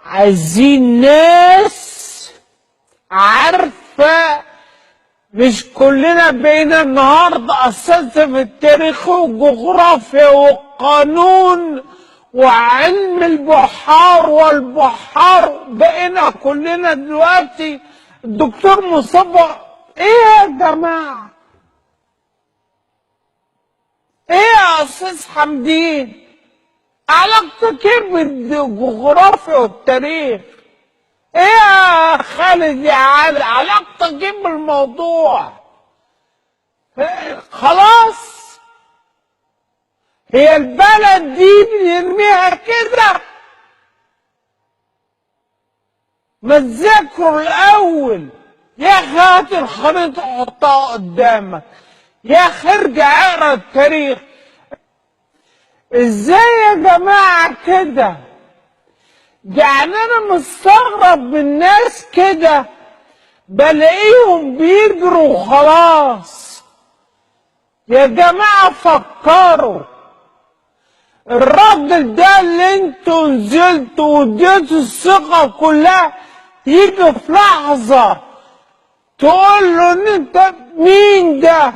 عايزين ناس عارفة. مش كلنا بقينا النهارده اساتذه في التاريخ والجغرافيا والقانون وعلم البحار والبحار، بقينا كلنا دلوقتي الدكتور مصطفى. ايه يا جماعه؟ ايه يا استاذ حمدين؟ علاقتك ايه بالجغرافيا والتاريخ؟ ايه يا خالد يا علي؟ علاقتك ايه بالموضوع؟ خلاص، هي البلد دي بنرميها كده؟ ما تذاكروا الاول يا اخي. هات الخريطه حطها قدامك يا اخي، ارجع اقرا التاريخ. ازاي يا جماعه كده؟ يعني انا مستغرب من ناس كده بلاقيهم بيجروا وخلاص. يا جماعه فكروا. الراجل ده اللي انتوا نزلتوا واديتوا الثقه كلها، يجي في لحظه تقول له ان انت مين ده؟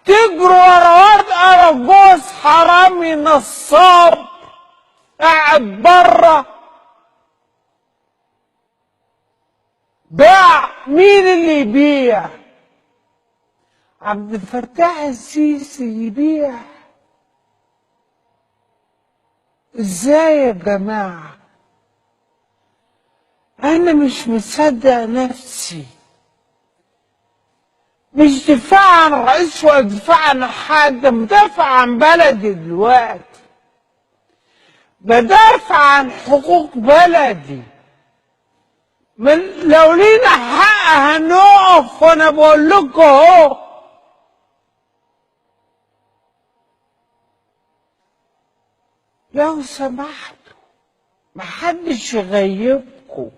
تجري ورا واد اراجوز حرامي نصاب قاعد بره. باع. مين اللي يبيع؟ عبد الفتاح السيسي يبيع؟ ازاي يا جماعه؟ انا مش مصدق نفسي. مش دفاع عن رئيس ولا دفاع عن حد، بدافع عن بلدي دلوقتي، بدافع عن حقوق بلدي. لو لينا حق هنقف، وانا بقول لكم اهو. لو سمحتوا محدش يغيبكم.